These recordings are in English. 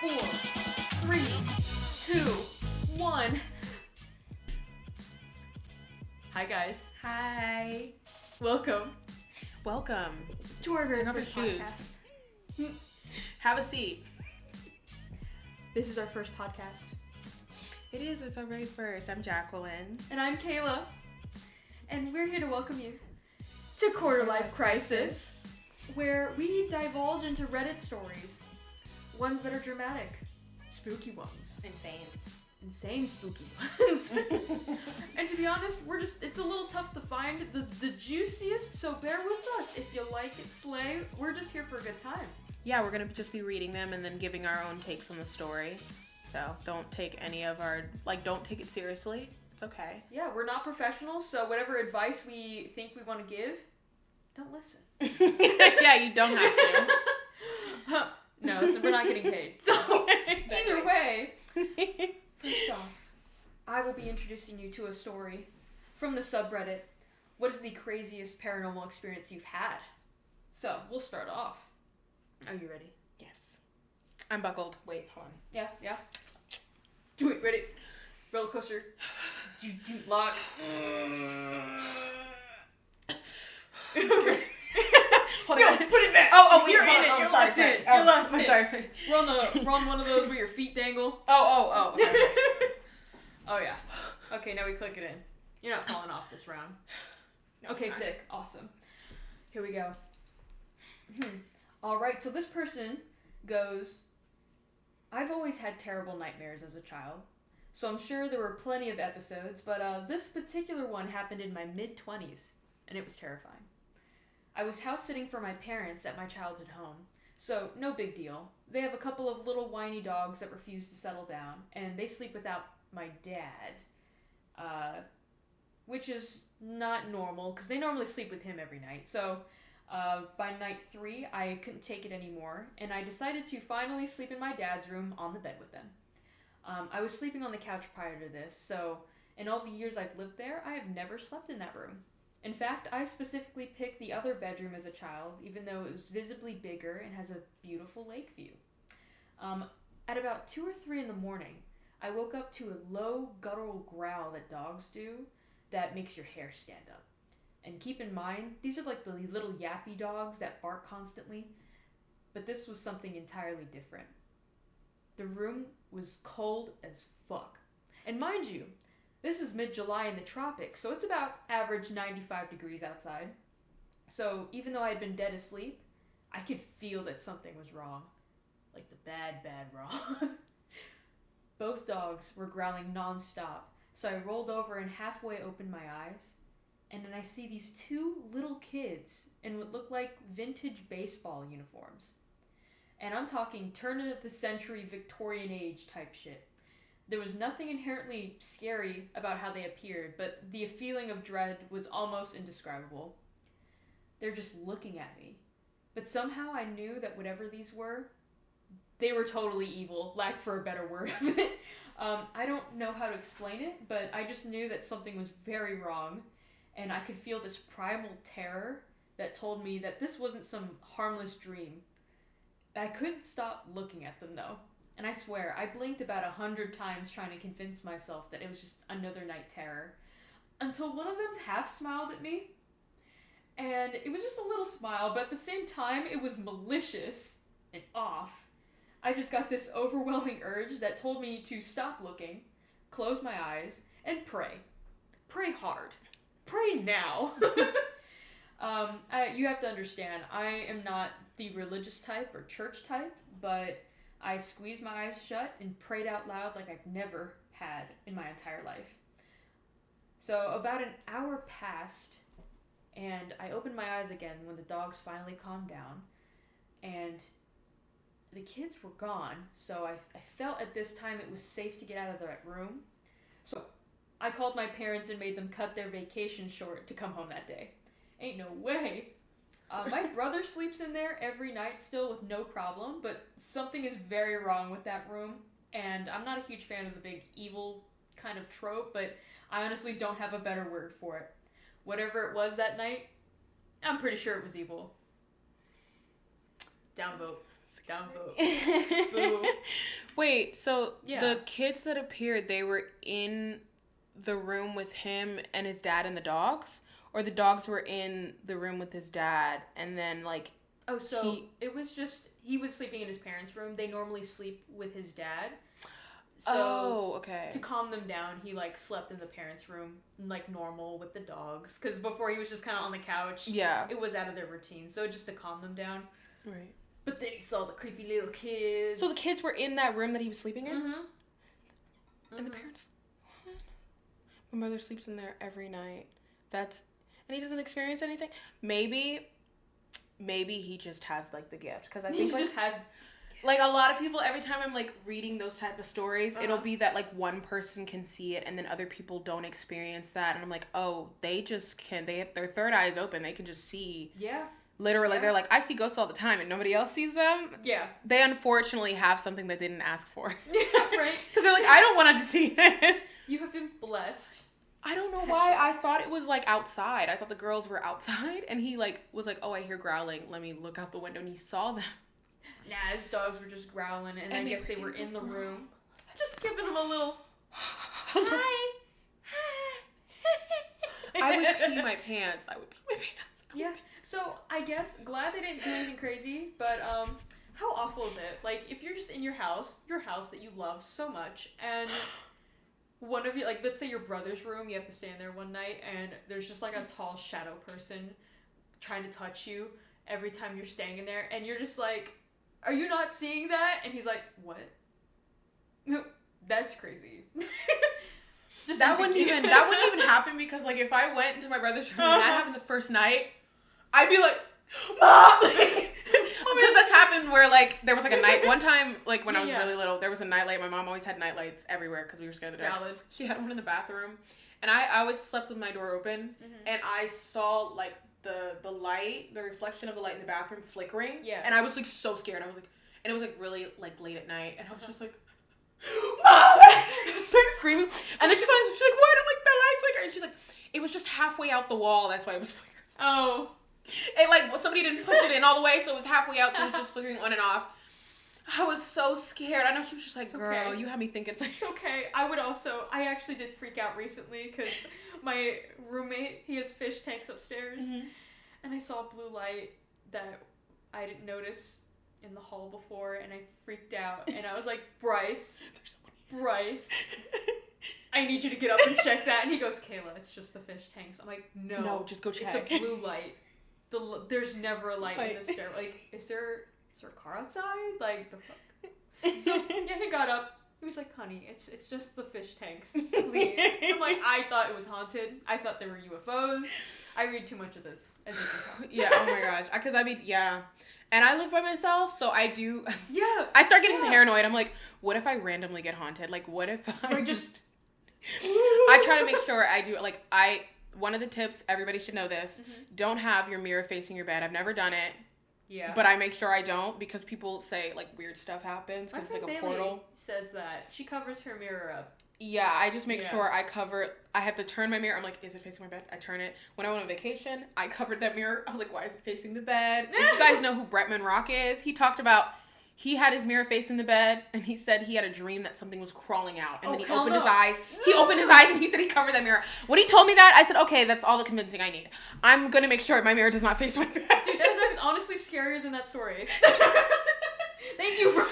4, 3, 2, 1. Hi guys. Hi. Welcome to our very first podcast. Have a seat. This is our first podcast. It is. It's our very first. I'm Jacqueline. And I'm Kaela. And we're here to welcome you to QuarterLifeCrisis, where we divulge into Reddit stories. Ones that are dramatic. Spooky ones. Insane spooky ones. And to be honest, it's a little tough to find the juiciest, so bear with us. If you like it, slay. We're just here for a good time. Yeah, we're going to just be reading them and then giving our own takes on the story. So don't take any of our, don't take it seriously. It's okay. Yeah, we're not professionals, so whatever advice we think we want to give, don't listen. Yeah, you don't have to. No, so we're not getting paid. So, either way, first off, I will be introducing you to a story from the subreddit. What is the craziest paranormal experience you've had? So, we'll start off. Are you ready? Yes. I'm buckled. Wait, hold on. Yeah. Wait, ready? Roller coaster. Lock. Hold Yo, on. put it back. Oh, you're in it. You're locked in. You're locked in. Sorry. We're on one of those where your feet dangle. Oh. Okay. Oh yeah. Okay, now we click it in. You're not falling off this round. No, Okay, sick. Awesome. Here we go. Alright, so this person goes, I've always had terrible nightmares as a child, so I'm sure there were plenty of episodes, but this particular one happened in my mid-20s, and it was terrifying. I was house-sitting for my parents at my childhood home, so no big deal. They have a couple of little whiny dogs that refuse to settle down, and they sleep without my dad, which is not normal, because they normally sleep with him every night, so by night 3, I couldn't take it anymore, and I decided to finally sleep in my dad's room on the bed with them. I was sleeping on the couch prior to this, so in all the years I've lived there, I have never slept in that room. In fact, I specifically picked the other bedroom as a child, even though it was visibly bigger and has a beautiful lake view. At about 2 or 3 in the morning, I woke up to a low, guttural growl that dogs do that makes your hair stand up. And keep in mind, these are like the little yappy dogs that bark constantly, but this was something entirely different. The room was cold as fuck. And mind you, this is mid-July in the tropics, so it's about average 95 degrees outside. So even though I had been dead asleep, I could feel that something was wrong. Like the bad wrong. Both dogs were growling non-stop, so I rolled over and halfway opened my eyes, and then I see these 2 little kids in what looked like vintage baseball uniforms. And I'm talking turn-of-the-century Victorian age type shit. There was nothing inherently scary about how they appeared, but the feeling of dread was almost indescribable. They're just looking at me. But somehow I knew that whatever these were, they were totally evil, lack for a better word of it. I don't know how to explain it, but I just knew that something was very wrong, and I could feel this primal terror that told me that this wasn't some harmless dream. I couldn't stop looking at them, though. And I swear, I blinked about 100 times trying to convince myself that it was just another night terror. Until one of them half smiled at me. And it was just a little smile, but at the same time, it was malicious and off. I just got this overwhelming urge that told me to stop looking, close my eyes, and pray. Pray hard. Pray now. You have to understand, I am not the religious type or church type, but I squeezed my eyes shut and prayed out loud like I've never had in my entire life. So about an hour passed, and I opened my eyes again when the dogs finally calmed down, and the kids were gone, so I felt at this time it was safe to get out of that room. So I called my parents and made them cut their vacation short to come home that day. Ain't no way. My brother sleeps in there every night still with no problem, but something is very wrong with that room, and I'm not a huge fan of the big evil kind of trope, but I honestly don't have a better word for it. Whatever it was that night, I'm pretty sure it was evil. Downvote. Downvote. Boo. Wait, so Yeah. the kids that appeared, they were in the room with him and his dad and the dogs? Or the dogs were in the room with his dad and then, like... Oh, so it was just... He was sleeping in his parents' room. They normally sleep with his dad. So, okay. to calm them down, he, like, slept in the parents' room, like, normal with the dogs. Because before he was just kind of on the couch. Yeah. It was out of their routine. So, just to calm them down. Right. But then he saw the creepy little kids. So the kids were in that room that he was sleeping in? Mm-hmm. And the parents... What? My mother sleeps in there every night. And he doesn't experience anything? Maybe he just has, like, the gift. Because I think, he just has... Like, a lot of people, every time I'm, like, reading those type of stories, it'll be that, like, one person can see it and then other people don't experience that. And I'm like, oh, they just can... They have their third eye is open. They can just see... Yeah. Literally, they're like, I see ghosts all the time and nobody else sees them. Yeah. They unfortunately have something they didn't ask for. Yeah, right. Because they're like, I don't want to see this. You have been blessed. I don't know why. I thought it was, like, outside. I thought the girls were outside. And he, like, was like, oh, I hear growling. Let me look out the window. And he saw them. Nah, his dogs were just growling. And I guess they were in the room. Just giving him a little... Hi. I would pee my pants. Yeah. So, I guess, glad they didn't do anything crazy, but, how awful is it? Like, if you're just in your house that you love so much, and one of you, like, let's say your brother's room, you have to stay in there one night, and there's just, like, a tall shadow person trying to touch you every time you're staying in there, and you're just like, are you not seeing that? And he's like, what? No, that's crazy. That wouldn't even happen because, like, if I went into my brother's room and that happened the first night, I'd be like, Mom! Because that's happened where, like, there was, like, a night, one time, like, when I was really little, there was a nightlight. My mom always had nightlights everywhere because we were scared of the dark. Valid. She had one in the bathroom, and I always slept with my door open, and I saw, like, the light, the reflection of the light in the bathroom flickering, and I was, like, so scared. I was, like, and it was, like, really, like, late at night, and I was just, like, Mom! I just started screaming, and then she's like, why don't, like, the light flicker? And she's like, it was just halfway out the wall, that's why it was flickering. Oh. It, like, somebody didn't push it in all the way, so it was halfway out, so it was just flickering on and off. I was so scared. I know she was just like, girl, you had me thinking. It's okay. I actually did freak out recently because my roommate, he has fish tanks upstairs, and I saw blue light that I didn't notice in the hall before, and I freaked out, and I was like, Bryce, I need you to get up and check that. And he goes, Kayla, it's just the fish tanks. I'm like, no, just go check. It's a blue light. There's never a light in the stair. Like, is there a car outside? Like, the fuck? So, yeah, he got up. He was like, honey, it's just the fish tanks. Please. I'm like, I thought it was haunted. I thought there were UFOs. I read too much of this, as you can tell. Yeah, oh my gosh. Because, I mean, yeah. And I live by myself, so I do... Yeah. I start getting paranoid. I'm like, what if I randomly get haunted? Like, what if I just... I try to make sure I do, like, one of the tips, everybody should know this, don't have your mirror facing your bed. I've never done it. Yeah. But I make sure I don't because people say, like, weird stuff happens because it's like a portal. Says that. She covers her mirror up. Yeah, I just make sure I have to turn my mirror. I'm like, is it facing my bed? I turn it. When I went on vacation, I covered that mirror. I was like, why is it facing the bed? If you guys know who Bretman Rock is, he talked about, he had his mirror facing the bed, and he said he had a dream that something was crawling out, and then he opened his eyes. He opened his eyes, and he said he covered that mirror. When he told me that, I said, okay, that's all the convincing I need. I'm going to make sure my mirror does not face my bed. Dude, that's honestly scarier than that story. Thank you for...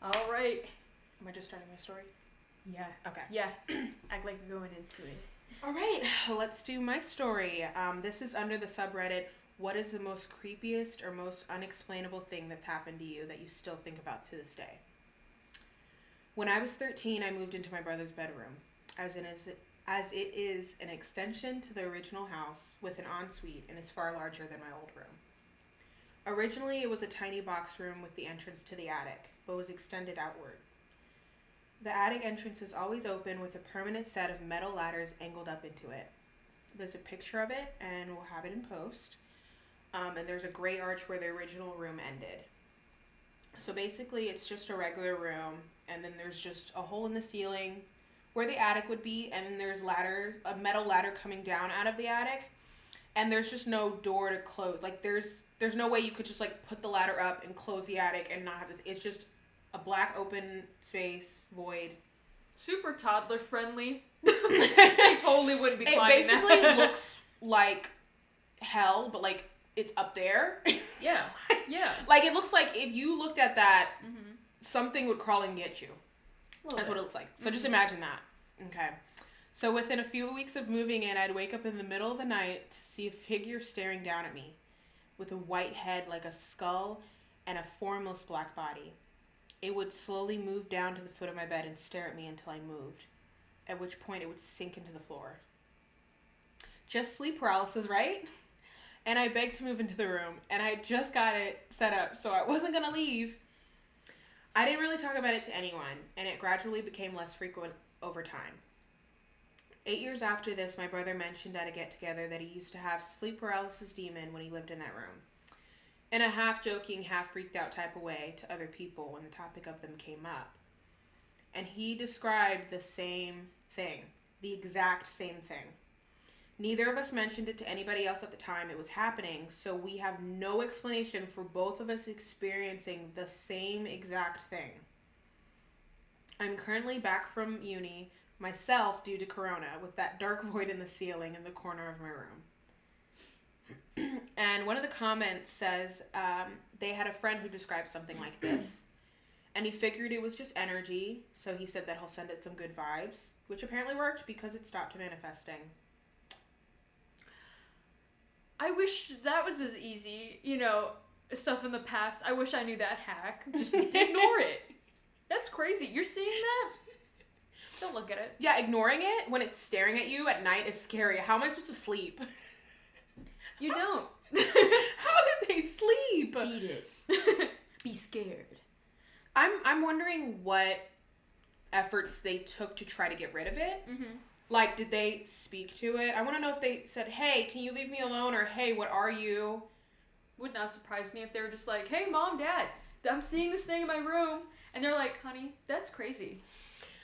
All right. Am I just starting my story? Yeah. Okay. Yeah. Act like you're going into it. All right. Let's do my story. This is under the subreddit, what is the most creepiest or most unexplainable thing that's happened to you that you still think about to this day? When I was 13, I moved into my brother's bedroom, as it is an extension to the original house with an ensuite and is far larger than my old room. Originally, it was a tiny box room with the entrance to the attic, but was extended outward. The attic entrance is always open with a permanent set of metal ladders angled up into it. There's a picture of it, and we'll have it in post. And there's a gray arch where the original room ended. So basically, it's just a regular room, and then there's just a hole in the ceiling where the attic would be, and then there's a metal ladder coming down out of the attic, and there's just no door to close. Like, there's no way you could just, like, put the ladder up and close the attic and not have this. It's just a black open space, void. Super toddler friendly. I totally wouldn't be climbing that. It basically looks like hell, but, like, it's up there. Yeah. Yeah. Like, it looks like if you looked at that, something would crawl and get you. That's what it looks like. So just imagine that. Okay. So within a few weeks of moving in, I'd wake up in the middle of the night to see a figure staring down at me with a white head like a skull and a formless black body. It would slowly move down to the foot of my bed and stare at me until I moved, at which point it would sink into the floor. Just sleep paralysis, right? And I begged to move into the room, and I just got it set up, so I wasn't going to leave. I didn't really talk about it to anyone, and it gradually became less frequent over time. 8 years after this, my brother mentioned at a get-together that he used to have sleep paralysis demon when he lived in that room, in a half-joking, half-freaked-out type of way to other people when the topic of them came up. And he described the same thing, the exact same thing. Neither of us mentioned it to anybody else at the time it was happening, so we have no explanation for both of us experiencing the same exact thing. I'm currently back from uni myself due to corona, with that dark void in the ceiling in the corner of my room. And one of the comments says they had a friend who described something like this, and he figured it was just energy, so he said that he'll send it some good vibes, which apparently worked because it stopped manifesting. I wish that was as easy, you know, stuff in the past. I wish I knew that hack. Just ignore it. That's crazy. You're seeing that? Don't look at it. Yeah, ignoring it when it's staring at you at night is scary. How am I supposed to sleep? You don't. How did they sleep? Feed it. Be scared. I'm wondering what efforts they took to try to get rid of it. Mm-hmm. Like, did they speak to it? I want to know if they said, hey, can you leave me alone? Or, hey, what are you? Would not surprise me if they were just like, hey, Mom, Dad, I'm seeing this thing in my room. And they're like, honey, that's crazy.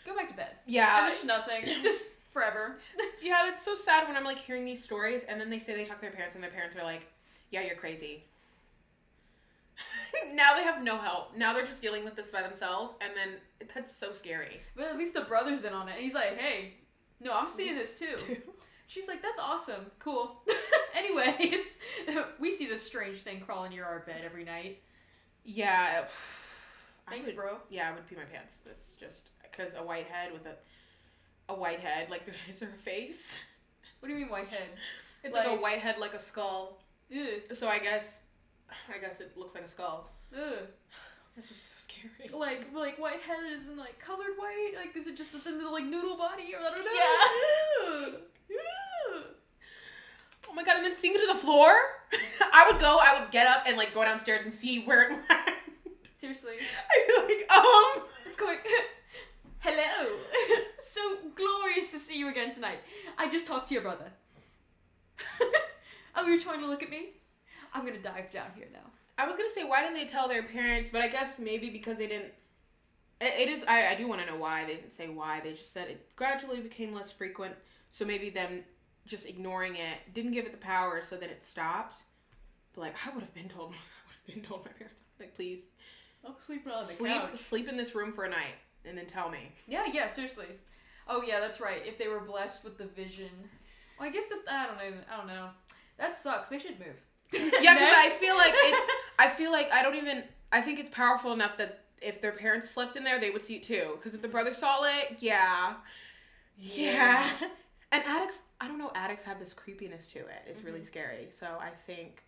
Go back to bed. Yeah. And there's nothing. Just forever. Yeah, that's so sad when I'm, like, hearing these stories. And then they say they talk to their parents, and their parents are like, yeah, you're crazy. Now they have no help. Now they're just dealing with this by themselves. And then that's so scary. But at least the brother's in on it. And he's like, hey, no, I'm seeing this too. She's like, that's awesome. Cool. Anyways, we see this strange thing crawl near our bed every night. Yeah. Thanks, bro. Yeah, I would pee my pants. It's just because a white head with a white head, like, is there a face? What do you mean white head? It's like a white head like a skull. Ew. So I guess it looks like a skull. Ugh. That's just so scary. Like white head isn't like colored white? Like, is it just a thin little like noodle body? Or I don't know. Yeah. Ew. Ew. Oh my god, and then sink it to the floor? I would get up and like go downstairs and see where it went. Seriously. I'd be like, It's going, hello. So glorious to see you again tonight. I just talked to your brother. Oh, you're trying to look at me? I'm gonna dive down here now. I was gonna say, why didn't they tell their parents? But I guess maybe because they didn't. I do want to know why. They didn't say why. They just said it gradually became less frequent. So maybe them just ignoring it didn't give it the power, so then it stopped. But like, I would have been told my parents, like, please. I'm sleeping on the couch. Sleep in this room for a night, and then tell me. Yeah, seriously. Oh yeah, that's right. If they were blessed with the vision. Well, I guess I don't know. That sucks. They should move. Yeah, because I think it's powerful enough that if their parents slept in there, they would see it too. Because if the brother saw it, yeah. And attics have this creepiness to it. It's really scary. So I think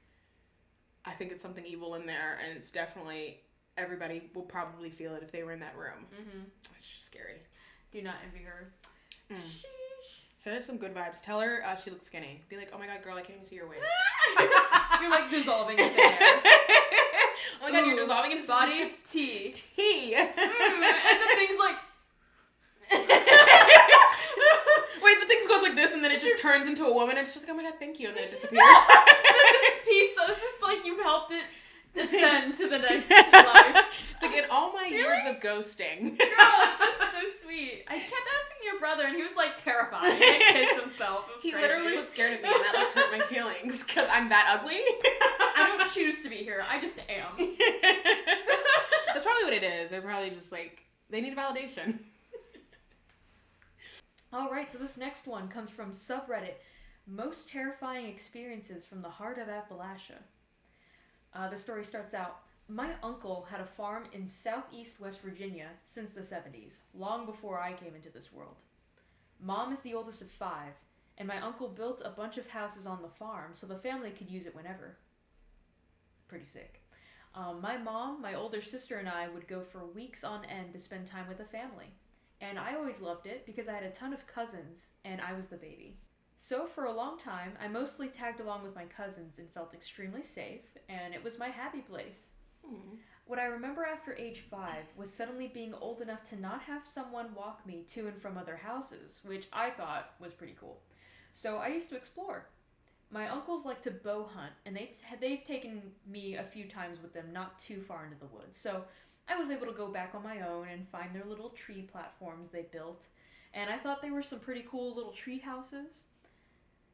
it's something evil in there, and it's definitely, everybody will probably feel it if they were in that room. Mm-hmm. It's just scary. Do not envy her. Sheesh. Send her some good vibes. Tell her she looks skinny. Be like, oh my god, girl, I can't even see your waist. You're like dissolving into thin air. Oh my god, you're dissolving into body tea. And the thing's like. Wait, the thing goes like this, and then it just turns into a woman, and it's just like, oh my god, thank you, and then it disappears. It's this piece, so it's just like you've helped it descend to the next life. Like, in all my years of ghosting. Girl, that's so sweet. I kept asking your brother, and he was like terrified. He like, pissed himself. It was He crazy. literally was scared of me, and that like hurt my feelings because I'm that ugly. I don't choose to be here. I just am. That's probably what it is. They're probably just like, they need validation. Alright, so this next one comes from subreddit Most Terrifying Experiences from the Heart of Appalachia. The story starts out, my uncle had a farm in southeast West Virginia since the 70s, long before I came into this world. Mom is the oldest of 5, and my uncle built a bunch of houses on the farm so the family could use it whenever. Pretty sick. My mom, my older sister, and I would go for weeks on end to spend time with the family. And I always loved it because I had a ton of cousins, and I was the baby. So for a long time, I mostly tagged along with my cousins and felt extremely safe, and it was my happy place. What I remember after age 5 was suddenly being old enough to not have someone walk me to and from other houses, which I thought was pretty cool. So I used to explore. My uncles like to bow hunt, and they've taken me a few times with them not too far into the woods. So I was able to go back on my own and find their little tree platforms they built, and I thought they were some pretty cool little tree houses.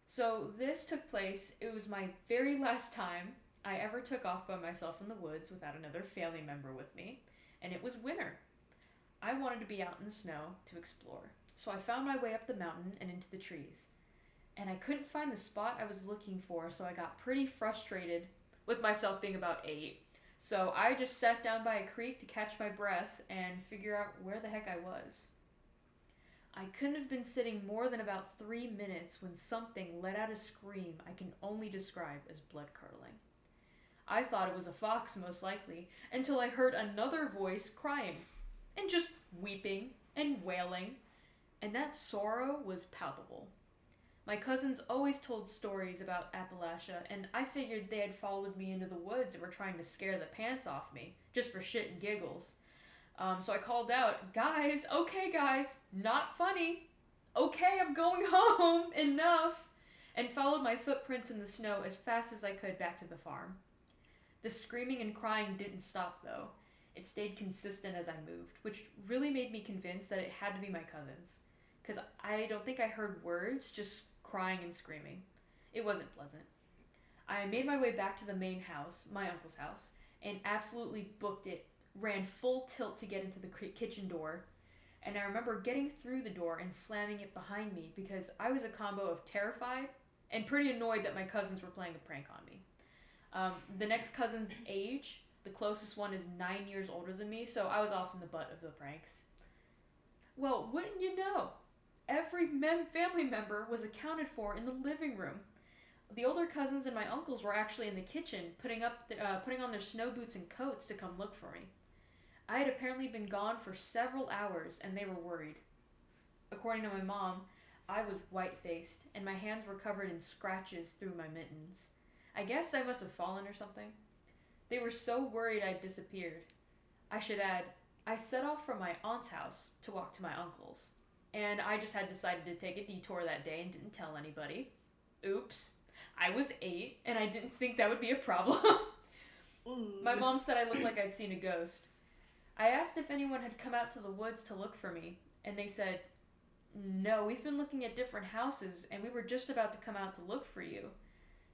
So this took place, it was my very last time I ever took off by myself in the woods without another family member with me, and it was winter. I wanted to be out in the snow to explore, so I found my way up the mountain and into the trees. And I couldn't find the spot I was looking for, so I got pretty frustrated with myself being about 8. So I just sat down by a creek to catch my breath and figure out where the heck I was. I couldn't have been sitting more than about 3 minutes when something let out a scream I can only describe as blood-curdling. I thought it was a fox, most likely, until I heard another voice crying, and just weeping and wailing, and that sorrow was palpable. My cousins always told stories about Appalachia, and I figured they had followed me into the woods and were trying to scare the pants off me, just for shit and giggles. So I called out, guys, not funny. Okay, I'm going home, enough. And followed my footprints in the snow as fast as I could back to the farm. The screaming and crying didn't stop, though. It stayed consistent as I moved, which really made me convinced that it had to be my cousins. Because I don't think I heard words, just crying and screaming. It wasn't pleasant. I made my way back to the main house, my uncle's house, and absolutely booked it, ran full tilt to get into the kitchen door, and I remember getting through the door and slamming it behind me because I was a combo of terrified and pretty annoyed that my cousins were playing a prank on me. The next cousin's age, the closest one, is 9 years older than me, so I was often the butt of the pranks. Well, wouldn't you know? Every family member was accounted for in the living room. The older cousins and my uncles were actually in the kitchen, putting on their snow boots and coats to come look for me. I had apparently been gone for several hours, and they were worried. According to my mom, I was white-faced, and my hands were covered in scratches through my mittens. I guess I must have fallen or something. They were so worried I'd disappeared. I should add, I set off from my aunt's house to walk to my uncle's. And I just had decided to take a detour that day and didn't tell anybody. Oops. I was 8, and I didn't think that would be a problem. My mom said I looked like I'd seen a ghost. I asked if anyone had come out to the woods to look for me, and they said, no, we've been looking at different houses, and we were just about to come out to look for you,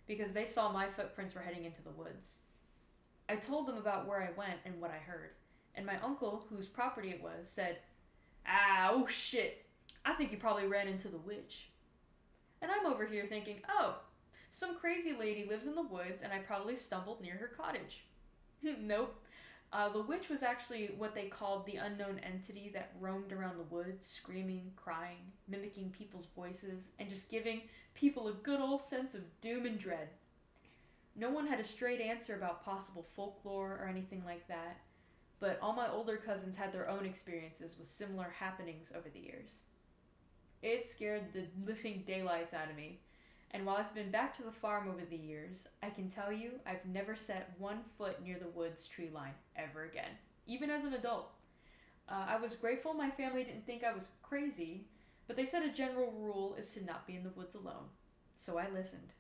because they saw my footprints were heading into the woods. I told them about where I went and what I heard, and my uncle, whose property it was, said, oh shit, I think you probably ran into the witch. And I'm over here thinking, oh, some crazy lady lives in the woods and I probably stumbled near her cottage. Nope. The witch was actually what they called the unknown entity that roamed around the woods, screaming, crying, mimicking people's voices, and just giving people a good old sense of doom and dread. No one had a straight answer about possible folklore or anything like that, but all my older cousins had their own experiences with similar happenings over the years. It scared the living daylights out of me, and while I've been back to the farm over the years, I can tell you I've never set 1 foot near the woods tree line ever again, even as an adult. I was grateful my family didn't think I was crazy, but they said a general rule is to not be in the woods alone, so I listened.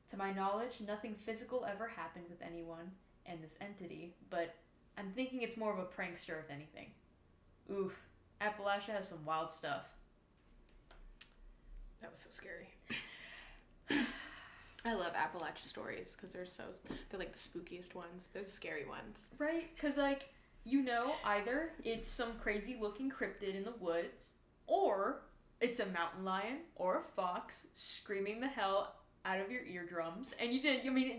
To my knowledge, nothing physical ever happened with anyone and this entity, but I'm thinking it's more of a prankster if anything. Oof, Appalachia has some wild stuff. was so scary. I love Appalachia stories because they're like the spookiest ones. They're the scary ones. Right? Because, like, either it's some crazy looking cryptid in the woods, or it's a mountain lion or a fox screaming the hell out of your eardrums. And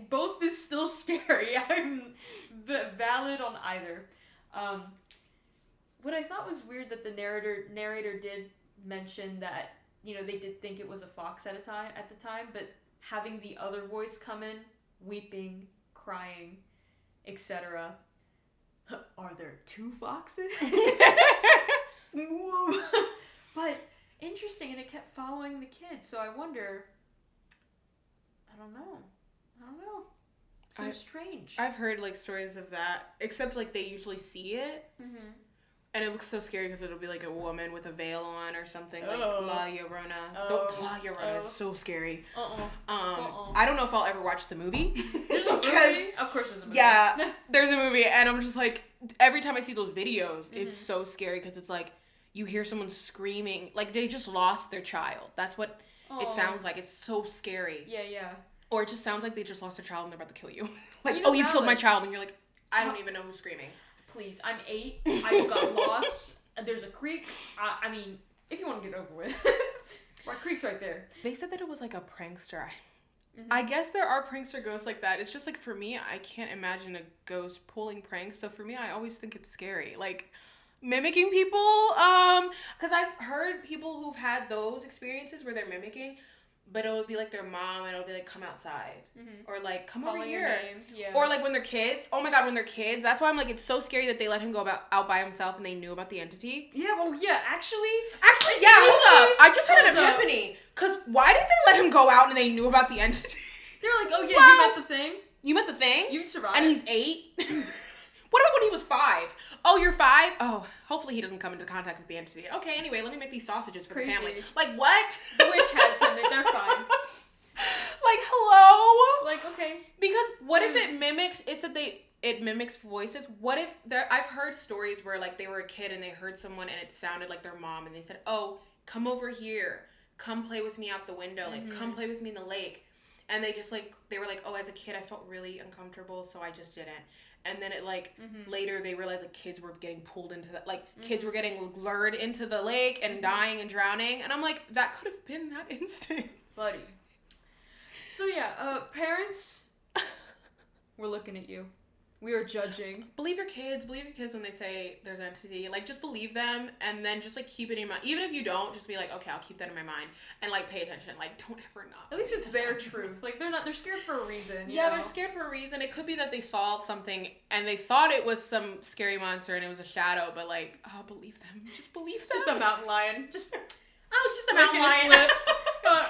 both is still scary. I'm valid on either. What I thought was weird that the narrator did mention that, they did think it was a fox at the time, but having the other voice come in, weeping, crying, etc. Are there two foxes? But interesting, and it kept following the kids, so I wonder, I don't know. So strange. I've heard, like, stories of that, except, like, they usually see it. Mm-hmm. And it looks so scary because it'll be like a woman with a veil on or something, like La Llorona. La Llorona is so scary. I don't know if I'll ever watch the movie. There's a movie? Of course there's a movie. Yeah, there's a movie, and I'm just like, every time I see those videos, it's so scary because it's like, you hear someone screaming, like they just lost their child. That's what it sounds like. It's so scary. Yeah. Or it just sounds like they just lost their child and they're about to kill you. Like, you killed my child, and you're like, I don't even know who's screaming. Please, I'm 8. I got lost. There's a creek. If you want to get over with. Our creek's right there. They said that it was like a prankster. I guess there are prankster ghosts like that. It's just like, for me, I can't imagine a ghost pulling pranks. So for me, I always think it's scary. Like, mimicking people. Because I've heard people who've had those experiences where they're mimicking, but it would be like their mom, and it'll be like, come outside. Or like, come over here. Yeah. Or like when they're kids. Oh my God, when they're kids. That's why I'm like, it's so scary that they let him go out by himself and they knew about the entity. Yeah, well, yeah, actually, yeah, hold up. I just had an epiphany. Because why did they let him go out and they knew about the entity? They're like, oh yeah, you met the thing. You met the thing? You survived. And he's 8? What about when he was 5? Oh, you're 5? Oh, hopefully he doesn't come into contact with the entity. Okay, anyway, let me make these sausages for the family. Like, what? The witch has him. They're fine. Like, hello? Like, okay. Because what if it mimics, it mimics voices? What if I've heard stories where, like, they were a kid and they heard someone and it sounded like their mom, and they said, oh, come over here. Come play with me out the window. Like, come play with me in the lake. And they just, like, they were like, oh, as a kid, I felt really uncomfortable, so I just didn't. And then it, like, later they realized, like, kids were getting pulled into that. Like, kids were getting lured into the lake and dying and drowning. And I'm like, that could have been that instant. Buddy. So, yeah, parents, we're looking at you. We are judging. Believe your kids when they say there's an entity. Like, just believe them, and then just, like, keep it in mind. Even if you don't, just be like, okay, I'll keep that in my mind, and, like, pay attention. Like, don't ever not. At least it's their truth. Like, they're scared for a reason. Yeah, they're scared for a reason. It could be that they saw something, and they thought it was some scary monster, and it was a shadow, but, like, oh, believe them. Just believe them. Just a mountain lion. It's just a mountain lion. Lips.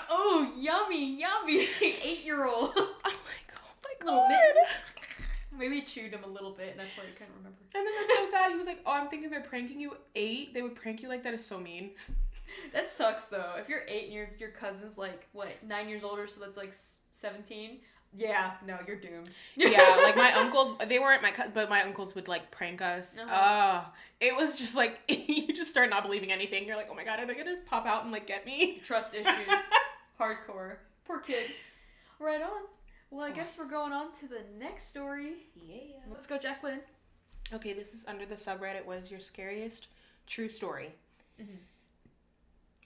Oh, yummy. 8-year-old. I'm like, oh, my God. Maybe he chewed him a little bit, and that's why he couldn't remember. And then they're so sad. He was like, oh, I'm thinking they're pranking you. 8? They would prank you like that is so mean. That sucks, though. If you're 8 and your cousin's, like, 9 years older, so that's, like, 17? Yeah, no, you're doomed. Yeah, like, my uncles, they weren't my cousins, but my uncles would, like, prank us. It was just, like, you just start not believing anything. You're like, oh, my God, are they going to pop out and, like, get me? Trust issues. Hardcore. Poor kid. Right on. Well, I guess we're going on to the next story. Yeah. Let's go, Jacqueline. Okay, this is under the subreddit, what is your scariest true story?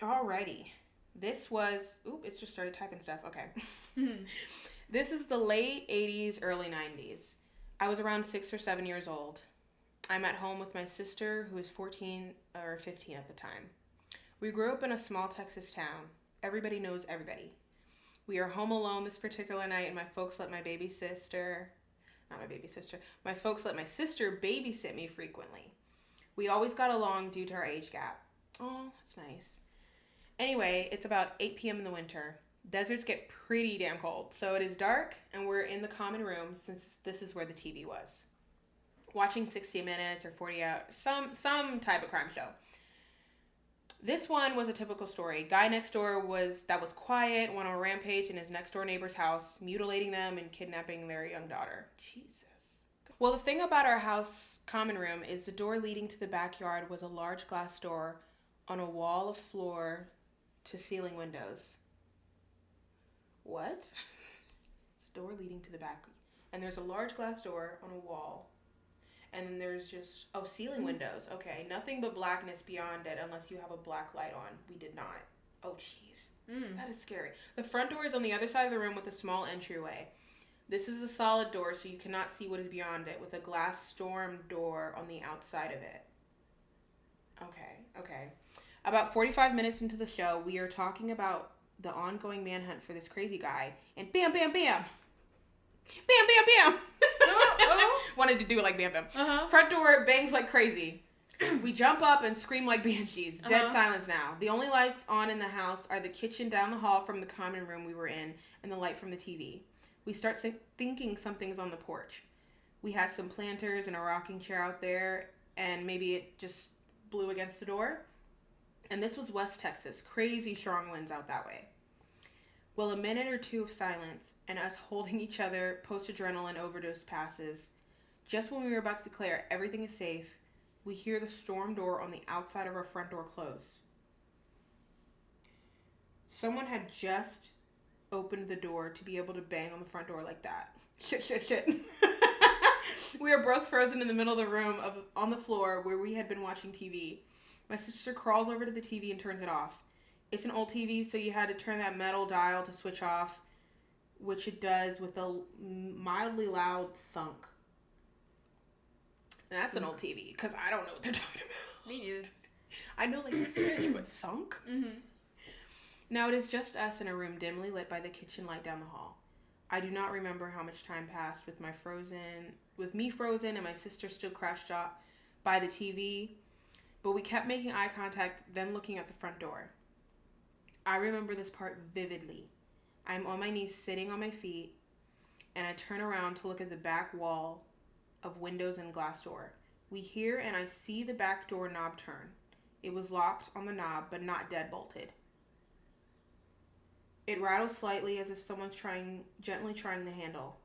Alrighty. This was... Oop, it's just started typing stuff. Okay. This is the late 80s, early 90s. I was around 6 or 7 years old. I'm at home with my sister, who was 14 or 15 at the time. We grew up in a small Texas town. Everybody knows everybody. We are home alone this particular night, and my folks let my folks let my sister babysit me frequently. We always got along due to our age gap. Oh, that's nice. Anyway, it's about 8 p.m. in the winter. Deserts get pretty damn cold, so it is dark, and we're in the common room since this is where the TV was. Watching 60 Minutes or 40 Hours, some type of crime show. This one was a typical story. Guy next door was quiet, went on a rampage in his next door neighbor's house, mutilating them and kidnapping their young daughter. Jesus. Well, the thing about our house common room is the door leading to the backyard was a large glass door on a wall of floor to ceiling windows. what? It's a door leading to the back. And there's a large glass door on a wall. And then there's just, ceiling windows. Okay, nothing but blackness beyond it unless you have a black light on. We did not. Oh, jeez. That is scary. The front door is on the other side of the room with a small entryway. This is a solid door, so you cannot see what is beyond it, with a glass storm door on the outside of it. Okay. About 45 minutes into the show, we are talking about the ongoing manhunt for this crazy guy, and bam, bam, bam! Bam, bam, bam! Wanted to do it like bam, bam. Front door bangs like crazy. We jump up and scream like banshees. Dead silence now. The only lights on in the house are the kitchen down the hall from the common room we were in, and the light from the TV. We start thinking something's on the porch. We had some planters and a rocking chair out there, and maybe it just blew against the door. And this was West Texas. Crazy strong winds out that way. Well, a minute or two of silence, and us holding each other, post-adrenaline overdose passes. Just when we were about to declare everything is safe, we hear the storm door on the outside of our front door close. Someone had just opened the door to be able to bang on the front door like that. Shit. We are both frozen in the middle of the room on the floor where we had been watching TV. My sister crawls over to the TV and turns it off. It's an old TV, so you had to turn that metal dial to switch off, which it does with a mildly loud thunk. And that's an old TV, because I don't know what they're talking about. Me neither. I know like a switch, but thunk? Now it is just us in a room dimly lit by the kitchen light down the hall. I do not remember how much time passed with me frozen and my sister still crouched up by the TV, but we kept making eye contact, then looking at the front door. I remember this part vividly. I'm on my knees sitting on my feet, and I turn around to look at the back wall of windows and glass door. We hear and I see the back door knob turn. It was locked on the knob, but not deadbolted. It rattles slightly as if someone's gently trying the handle.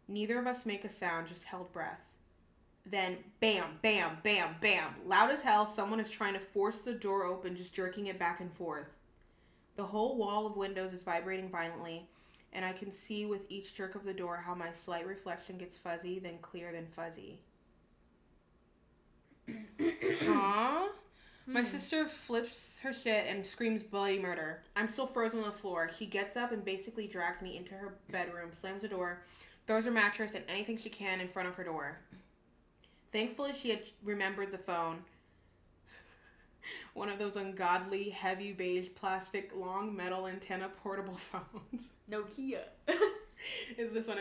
Neither of us make a sound, just held breath. Then, bam, bam, bam, bam. Loud as hell, someone is trying to force the door open, just jerking it back and forth. The whole wall of windows is vibrating violently, and I can see with each jerk of the door how my slight reflection gets fuzzy, then clear, then fuzzy. Aww. My sister flips her shit and screams bloody murder. I'm still frozen on the floor. She gets up and basically drags me into her bedroom, slams the door, throws her mattress and anything she can in front of her door. Thankfully, she had remembered the phone. One of those ungodly, heavy beige plastic, long metal antenna portable phones. Nokia. Is this one?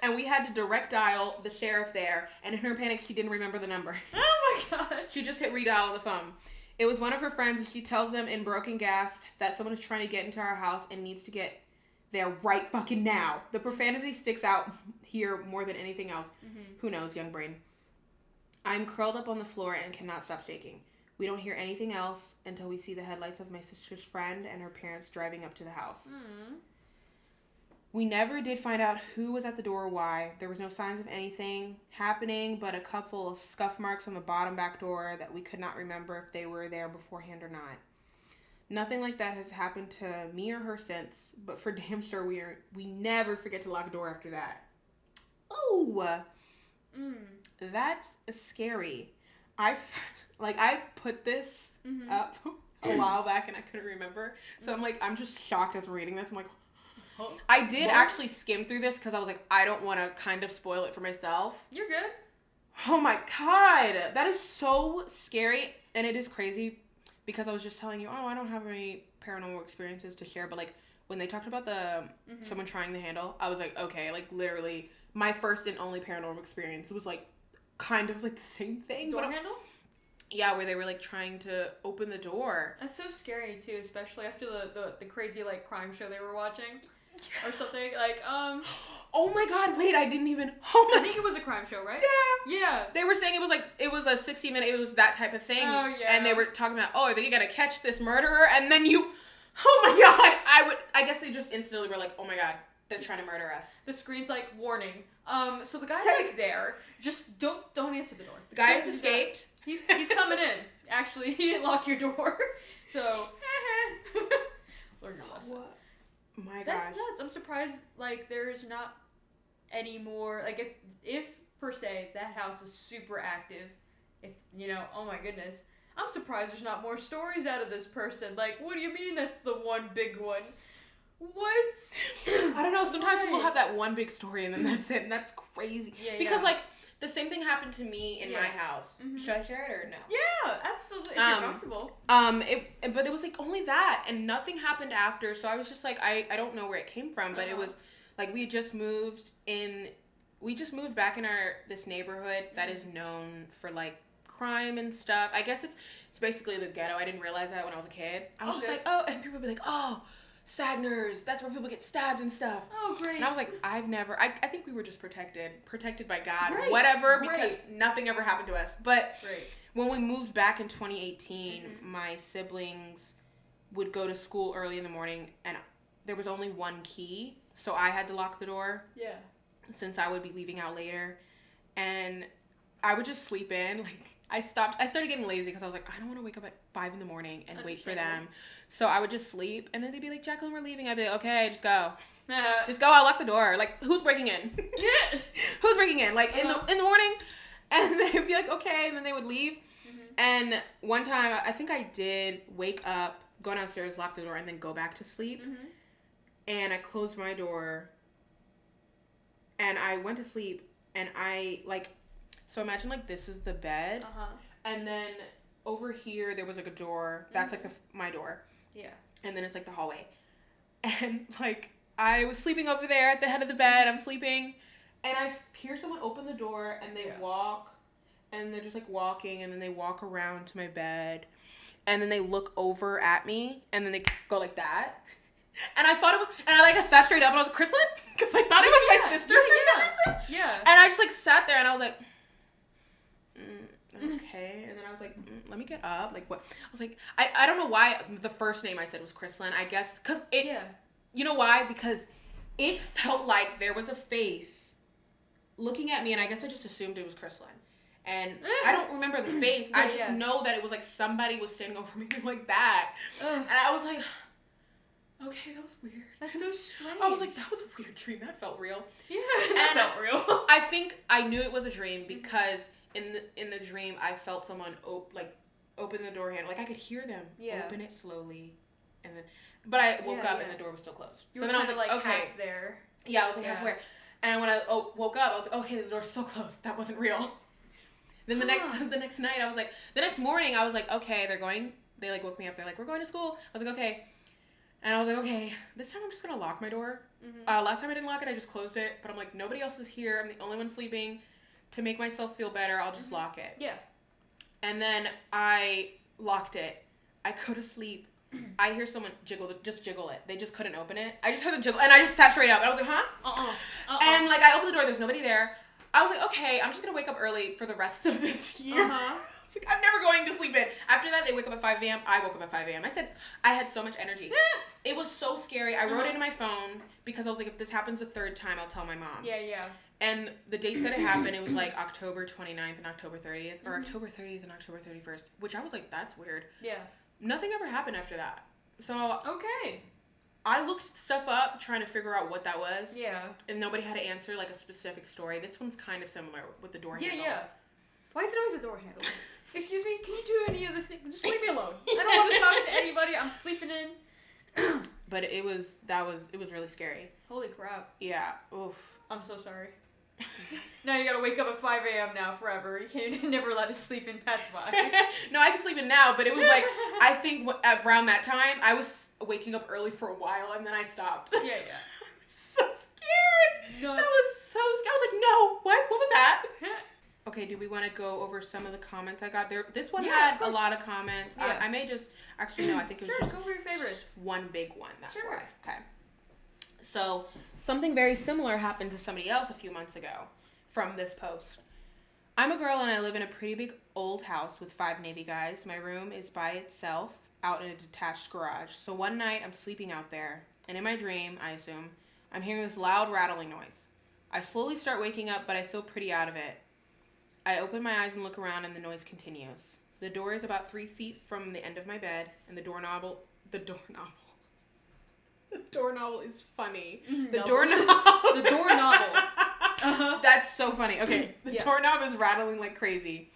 And we had to direct dial the sheriff there, and in her panic, she didn't remember the number. Oh my god. She just hit redial on the phone. It was one of her friends, and she tells them in broken gasp that someone is trying to get into our house and needs to get there right fucking now. The profanity sticks out here more than anything else. Who knows, young brain. I'm curled up on the floor and cannot stop shaking. We don't hear anything else until we see the headlights of my sister's friend and her parents driving up to the house. We never did find out who was at the door or why. There was no signs of anything happening, but a couple of scuff marks on the bottom back door that we could not remember if they were there beforehand or not. Nothing like that has happened to me or her since, but for damn sure we never forget to lock a door after that. Oh, that's scary. I put this up a while back and I couldn't remember. So I'm just shocked as we're reading this. I'm like, I did actually skim through this because I was like, I don't want to kind of spoil it for myself. You're good. Oh my god, that is so scary. And it is crazy because I was just telling you, I don't have any paranormal experiences to share. But when they talked about the someone trying the handle, I was like, okay, literally my first and only paranormal experience was kind of the same thing. Door handle? Yeah, where they were trying to open the door. That's so scary too, especially after the crazy crime show they were watching. Or something oh my god, wait, I didn't even I think it was a crime show, right? Yeah. They were saying it was a 60-minute, it was that type of thing. Oh yeah. And they were talking about, they gotta catch this murderer, and then oh my god, I guess they just instantly were like, oh my god, they're trying to murder us. The screen's warning. So the guy's there. Just don't answer the door. The guy has escaped. He's coming in. Actually, he didn't lock your door. So learn your lesson. What? my gosh. That's nuts. I'm surprised, like, there's not any more, like, if per se, that house is super active, if, you know, oh my goodness, I'm surprised there's not more stories out of this person. Like, what do you mean that's the one big one? What? I don't know. Sometimes we'll have that one big story and then that's it. And that's crazy. Yeah, because, like, the same thing happened to me in my house. Mm-hmm. Should I share it or no? Yeah, absolutely. If you're comfortable. But it was, like, only that. And nothing happened after. So I was just, like, I don't know where it came from. But it was, like, we just moved back in this neighborhood that is known for, like, crime and stuff. I guess it's basically the ghetto. I didn't realize that when I was a kid. I was just like, oh, and people would be like, oh, Sagners, that's where people get stabbed and stuff. Oh, great. And I was like, I've never, I think we were just protected by God, great. or whatever, great. because nothing ever happened to us. But great. when we moved back in 2018, my siblings would go to school early in the morning, and there was only one key, so I had to lock the door. Yeah. Since I would be leaving out later, and I would just sleep in. Like, I started getting lazy because I was like, I don't want to wake up at 5 a.m. and wait for them. So I would just sleep, and then they'd be like, Jacqueline, we're leaving. I'd be like, okay, just go. Just go, I'll lock the door. Like, who's breaking in? Yeah. Who's breaking in? Like, in the morning? And they'd be like, okay, and then they would leave. Mm-hmm. And one time, I think I did wake up, go downstairs, lock the door, and then go back to sleep. Mm-hmm. And I closed my door, and I went to sleep, and I, like, so imagine, like, this is the bed, and then over here, there was, like, a door. That's, like, my door. Yeah. And then it's, like, the hallway. And, like, I was sleeping over there at the head of the bed. I'm sleeping. And I hear someone open the door, and they walk. And they're just, like, walking. And then they walk around to my bed. And then they look over at me. And then they go like that. And I thought it was... And I sat straight up. And I was like, Chrislyn? Because I thought it was my sister for some reason. Yeah. And I just, like, sat there. And I was like... okay. And then I was like, let me get up. Like, what? I was like, I don't know why the first name I said was Chrislyn. I guess because it, you know why? Because it felt like there was a face looking at me, and I guess I just assumed it was Chrislyn. And I don't remember the face. I just know that it was like somebody was standing over me like that. And I was like, okay, that was weird. That's so strange. I was like, that was a weird dream. That felt real. Yeah, that felt real. I think I knew it was a dream because in the dream, I felt someone open the door handle. Like, I could hear them open it slowly, and then, but I woke up and the door was still closed. So then I was like, okay, half there. Yeah, I was like halfway. And when I woke up, I was like, okay, the door's still closed. That wasn't real. Then the next night, I was like, the next morning, I was like, okay, they like woke me up. They're like, we're going to school. I was like, okay. And I was like, okay, this time I'm just gonna lock my door. Last time I didn't lock it, I just closed it. But I'm like, nobody else is here. I'm the only one sleeping. To make myself feel better, I'll just lock it. Yeah. And then I locked it. I go to sleep. I hear someone jiggle it. They just couldn't open it. I just heard them jiggle, and I just sat straight up. And I was like, huh? And, like, I opened the door. There's nobody there. I was like, okay, I'm just going to wake up early for the rest of this year. It's like, I'm never going to sleep in. After that, they wake up at 5 a.m. I woke up at 5 a.m. I said, I had so much energy. It was so scary. I wrote it in my phone because I was like, if this happens the third time, I'll tell my mom. Yeah. And the dates that it happened, it was like October 29th and October 30th, or October 30th and October 31st, which I was like, that's weird. Yeah. Nothing ever happened after that. So, okay. I looked stuff up trying to figure out what that was. Yeah. And nobody had to answer like a specific story. This one's kind of similar with the door handle. Yeah. Why is it always a door handle? Excuse me, can you do any other thing? Just leave me alone. I don't want to talk to anybody. I'm sleeping in. But it was really scary. Holy crap. Yeah. Oof. I'm so sorry. Now you gotta wake up at 5 a.m. now forever. You can't never let us sleep in past 5. No, I can sleep in now, but it was like, I think around that time, I was waking up early for a while, and then I stopped. Yeah. So scared. Nuts. That was so scary. I was like, no, what was that? Okay, do we want to go over some of the comments I got there? This one had a lot of comments. Yeah. I may just, actually, no, I think it was just go over your favorites. One big one. That's why. Okay. So, something very similar happened to somebody else a few months ago from this post. I'm a girl and I live in a pretty big old house with 5 Navy guys. My room is by itself out in a detached garage. So one night I'm sleeping out there, and in my dream, I assume, I'm hearing this loud rattling noise. I slowly start waking up, but I feel pretty out of it. I open my eyes and look around, and the noise continues. The door is about 3 feet from the end of my bed, and the doorknob Doorknob is funny. The Novel. doorknob. The doorknob. Uh-huh. That's so funny. Okay, the Yeah. doorknob is rattling like crazy.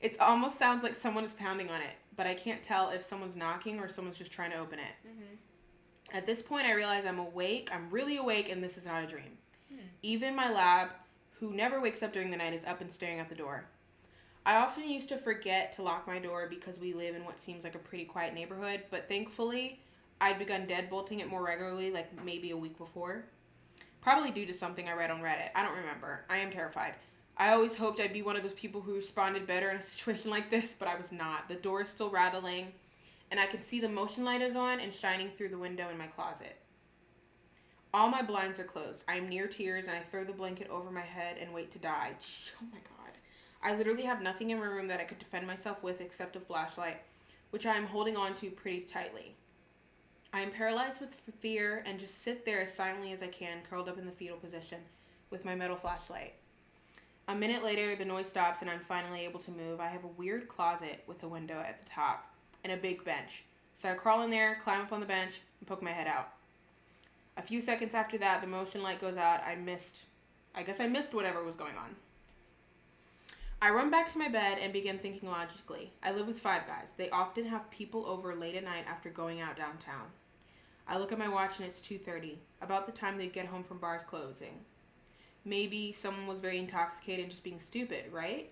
It almost sounds like someone is pounding on it, but I can't tell if someone's knocking or someone's just trying to open it. Mm-hmm. At this point, I realize I'm awake. I'm really awake, and this is not a dream. Even my lab, who never wakes up during the night, is up and staring at the door. I often used to forget to lock my door because we live in what seems like a pretty quiet neighborhood, but thankfully, I'd begun deadbolting it more regularly, like maybe a week before. Probably due to something I read on Reddit. I don't remember. I am terrified. I always hoped I'd be one of those people who responded better in a situation like this, but I was not. The door is still rattling, and I can see the motion light is on and shining through the window in my closet. All my blinds are closed. I am near tears, and I throw the blanket over my head and wait to die. Oh my god. I literally have nothing in my room that I could defend myself with except a flashlight, which I am holding on to pretty tightly. I am paralyzed with fear and just sit there as silently as I can, curled up in the fetal position with my metal flashlight. A minute later, the noise stops and I'm finally able to move. I have a weird closet with a window at the top and a big bench. So I crawl in there, climb up on the bench, and poke my head out. A few seconds after that, the motion light goes out. I guess I missed whatever was going on. I run back to my bed and begin thinking logically. I live with 5 guys. They often have people over late at night after going out downtown. I look at my watch and it's 2:30, about the time they get home from bars closing. Maybe someone was very intoxicated and just being stupid, right?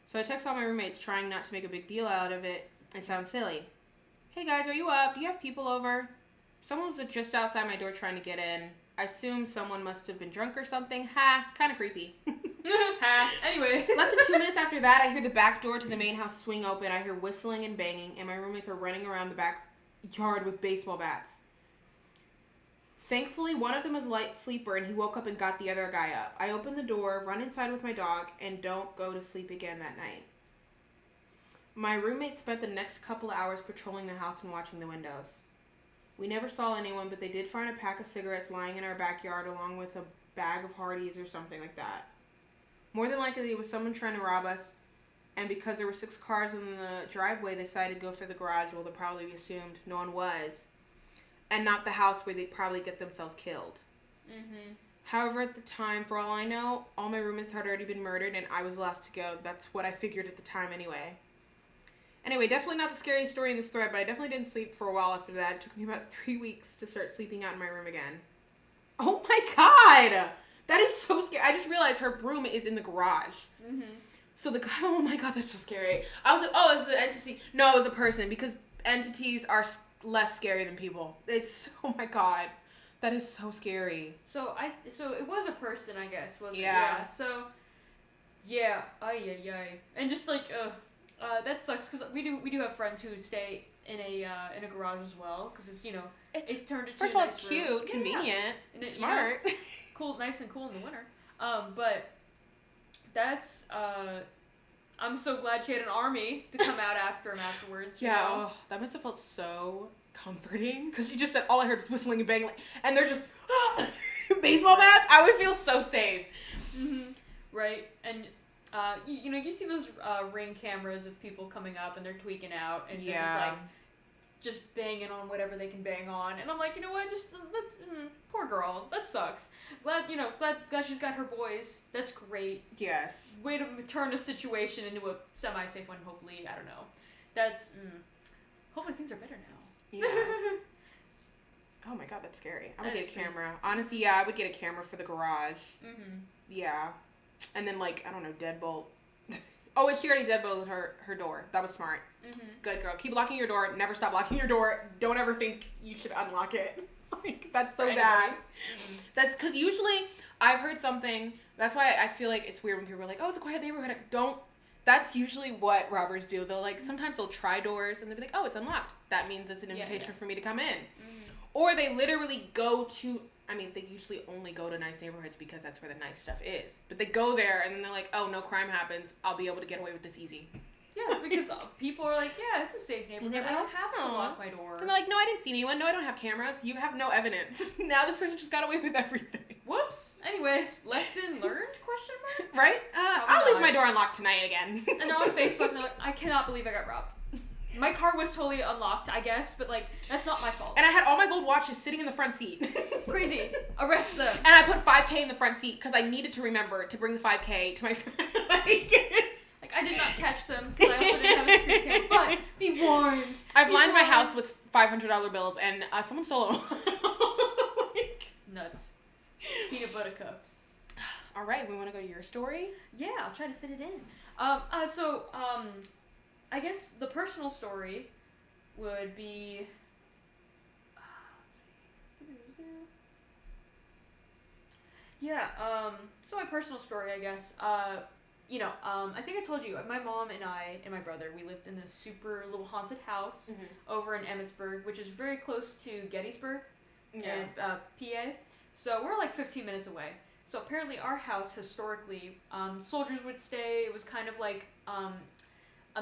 So I text all my roommates, trying not to make a big deal out of it and sound silly. Hey guys, are you up? Do you have people over? Someone was just outside my door trying to get in. I assume someone must have been drunk or something. Ha, kind of creepy. Ha. Anyway. Less than 2 minutes after that, I hear the back door to the main house swing open. I hear whistling and banging, and my roommates are running around the backyard with baseball bats. Thankfully, one of them was a light sleeper, and he woke up and got the other guy up. I open the door, run inside with my dog, and don't go to sleep again that night. My roommate spent the next couple of hours patrolling the house and watching the windows. We never saw anyone, but they did find a pack of cigarettes lying in our backyard along with a bag of Hardee's or something like that. More than likely, it was someone trying to rob us, and because there were 6 cars in the driveway, they decided to go for the garage. Well, they probably assumed no one was, and not the house where they'd probably get themselves killed. Mm-hmm. However, at the time, for all I know, all my roommates had already been murdered, and I was the last to go. That's what I figured at the time anyway. Anyway, definitely not the scariest story in this thread, but I definitely didn't sleep for a while after that. It took me about 3 weeks to start sleeping out in my room again. Oh my god! That is so scary. I just realized her room is in the garage. Mm-hmm. So the guy, oh my god, that's so scary. I was like, oh, it's an entity. No, it was a person, because entities are less scary than people. It's, oh my god. That is so scary. So it was a person, I guess, wasn't it? Yeah. Yeah. So, yeah, and just like, that sucks because we do have friends who stay in a garage as well because it's it's turned into first of all, it's cute, convenient, and smart, cool, nice and cool in the winter. But that's I'm so glad she had an army to come out after him afterwards. Yeah, oh, that must have felt so comforting because you just said all I heard was whistling and banging, and they're just baseball bats. I would feel so safe. Mm-hmm. Right, and you see those Ring cameras of people coming up and they're tweaking out and they're just like just banging on whatever they can bang on, and I'm like, you know what, just poor girl, that sucks. Glad she's got her boys. That's great. Yes. Way to turn a situation into a semi-safe one. Hopefully, I don't know. That's hopefully things are better now. Yeah. Oh my god, that's scary. I would get a camera. Honestly, yeah, I would get a camera for the garage. Mm-hmm. Yeah. And then, like, I don't know, deadbolt. Oh, she already deadbolted her door. That was smart. Mm-hmm. Good girl. Keep locking your door. Never stop locking your door. Don't ever think you should unlock it. Like, that's so bad. Mm-hmm. That's because usually I've heard something. That's why I feel like it's weird when people are like, oh, it's a quiet neighborhood. That's usually what robbers do. They'll, like, sometimes they'll try doors and they'll be like, oh, it's unlocked. That means it's an invitation for me to come in. Mm-hmm. Or they literally go to... I mean, they usually only go to nice neighborhoods because that's where the nice stuff is. But they go there and then they're like, oh, no crime happens. I'll be able to get away with this easy. Yeah, because people are like, yeah, it's a safe neighborhood. I don't have to lock my door. And they're like, no, I didn't see anyone. No, I don't have cameras. You have no evidence. Now this person just got away with everything. Whoops. Anyways, lesson learned, question mark? Right? I'll leave my door unlocked tonight again. And now on Facebook, they're like, I cannot believe I got robbed. My car was totally unlocked, I guess, but, like, that's not my fault. And I had all my gold watch is sitting in the front seat. Crazy. Arrest them. And I put $5K in the front seat because I needed to remember to bring the $5K to my friend. Like, I did not catch them because I also didn't have a street camera, but be warned. I've lined my house with $500 bills, and someone stole them. Nuts. Peanut butter cups. All right, we want to go to your story? Yeah, I'll try to fit it in. I guess the personal story would be... let's see. Yeah, so my personal story, I guess. I think I told you, my mom and I and my brother, we lived in this super little haunted house over in Emmitsburg, which is very close to Gettysburg in PA. So we're like 15 minutes away. So apparently our house, historically, soldiers would stay. It was kind of like a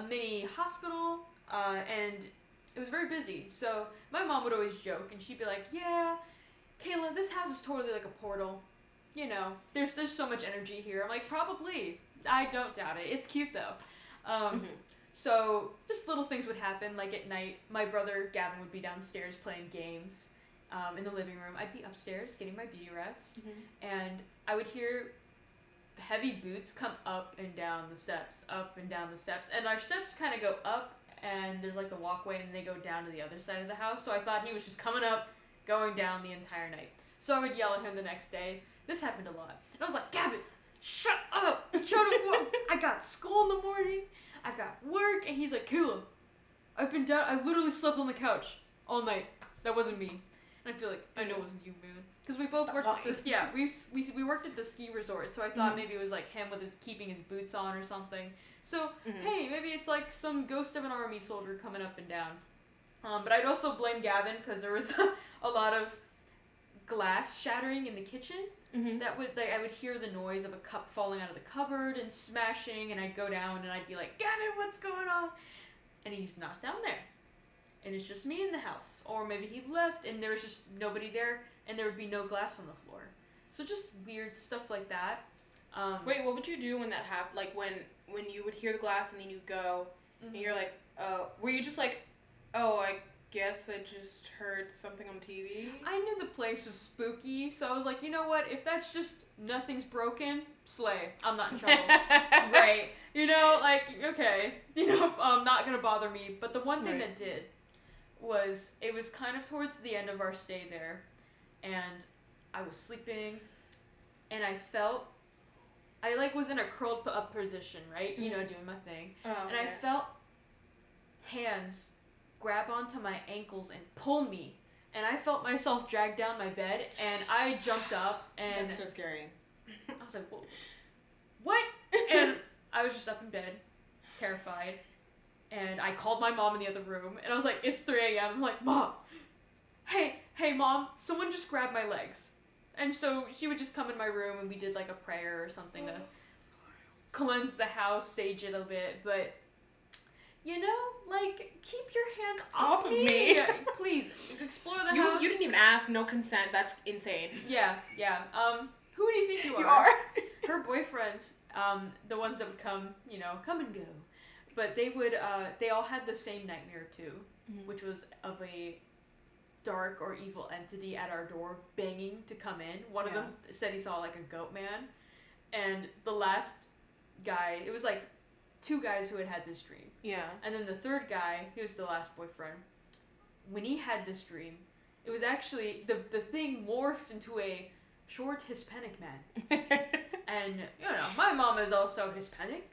mini hospital, and it was very busy. So my mom would always joke, and she'd be like, yeah, Kaela, this house is totally like a portal. You know, there's so much energy here. I'm like, probably. I don't doubt it. It's cute, though. So just little things would happen. Like at night, my brother Gavin would be downstairs playing games in the living room. I'd be upstairs getting my beauty rest, and I would hear heavy boots come up and down the steps. And our steps kind of go up, and there's like the walkway, and they go down to the other side of the house. So I thought he was just coming up, going down the entire night. So I would yell at him the next day. This happened a lot. And I was like, Gavin, shut up! I got school in the morning. I've got work. And he's like, Kaela, I've been down. I literally slept on the couch all night. That wasn't me. And I feel like, I know it wasn't you, man. Because we both worked at we worked at the ski resort. So I thought maybe it was like him with keeping his boots on or something. So, hey, maybe it's like some ghost of an army soldier coming up and down. But I'd also blame Gavin because there was a lot of glass shattering in the kitchen. I would hear the noise of a cup falling out of the cupboard and smashing, and I'd go down and I'd be like, Gavin, what's going on? And he's not down there. And it's just me in the house. Or maybe he left and there was just nobody there and there would be no glass on the floor. So just weird stuff like that. Wait, what would you do when that happened? Like when you would hear the glass and then you go and you're like, oh, were you just like, oh, I guess I just heard something on TV? I knew the place was spooky, so I was like, you know what? If that's just nothing's broken, slay. I'm not in trouble. Right. You know, like, okay. Not gonna bother me. But the one thing that did was, it was kind of towards the end of our stay there, and I was sleeping, and I was in a curled up position, right? Doing my thing. And I felt hands grab onto my ankles and pull me, and I felt myself drag down my bed, and I jumped up, and that's so scary. I was like, whoa, what? And I was just up in bed, terrified, and I called my mom in the other room, and I was like, it's 3 a.m. I'm like, Mom, hey mom, someone just grabbed my legs. And so she would just come in my room, and we did like a prayer or something to cleanse the house, sage it a bit, but keep your hands off of me. Please, explore the house. You didn't even ask, no consent. That's insane. Yeah. Who do you think you are? You are. Her boyfriends, the ones that would come and go. But they all had the same nightmare too, which was of a dark or evil entity at our door banging to come in. One of them said he saw like a goat man. And the last guy, it was like 2 guys who had this dream. Yeah. And then the third guy, he was the last boyfriend. When he had this dream, it was actually, the thing morphed into a short Hispanic man. And, my mom is also Hispanic.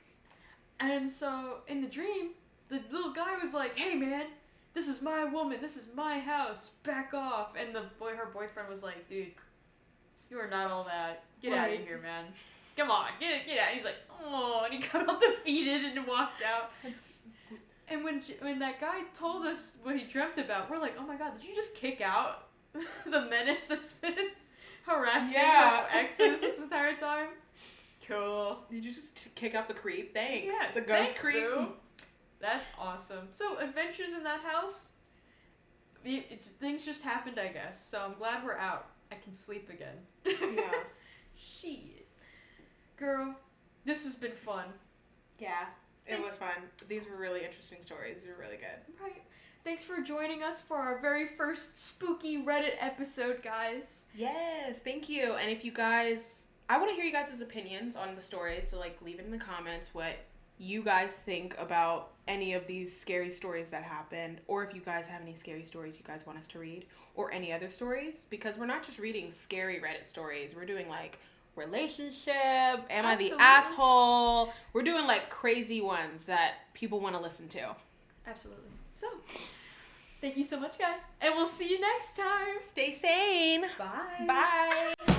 And so, in the dream, the little guy was like, hey man, this is my woman, this is my house, back off. And her boyfriend was like, dude, you are not all that. Get out of here, man. Come on, get out. He's like, oh, and he got all defeated and walked out. And when that guy told us what he dreamt about, we're like, oh my god, did you just kick out the menace that's been harassing our exes this entire time? Cool. Did you just kick out the creep? Thanks. Yeah, the ghost creep. Boo. That's awesome. So, adventures in that house, things just happened, I guess. So, I'm glad we're out. I can sleep again. Yeah. Shit. Girl, this has been fun. Yeah, it was fun. These were really interesting stories. They were really good. Right. Thanks for joining us for our very first spooky Reddit episode, guys. Yes, thank you. And if you guys, I want to hear you guys' opinions on the stories, so like leave it in the comments what you guys think about any of these scary stories that happened, or if you guys have any scary stories you guys want us to read, or any other stories, because we're not just reading scary Reddit stories. We're doing like relationship, am I the asshole? We're doing like crazy ones that people want to listen to. Absolutely. So, thank you so much, guys. And we'll see you next time. Stay sane. Bye. Bye.